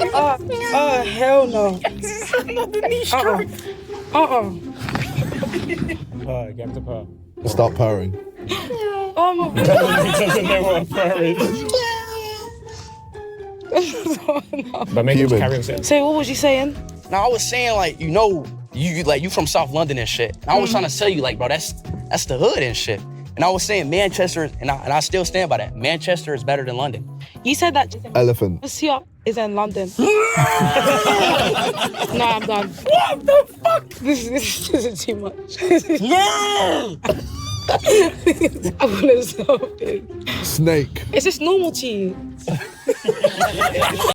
Hell no. Purr, get him to purr. Start purring. Oh my He doesn't know what a purr is. But make him just carry on saying. So what was you saying? Now I was saying like, you know, you from South London and shit. And I was trying to tell you like, bro, that's the hood and shit. And I was saying Manchester, and I still stand by that. Manchester is better than London. You said that Elephant. Siop is in London. No, I'm done. What the fuck? This is too much. No! I'm gonna stop it. Snake. Is this normal to you?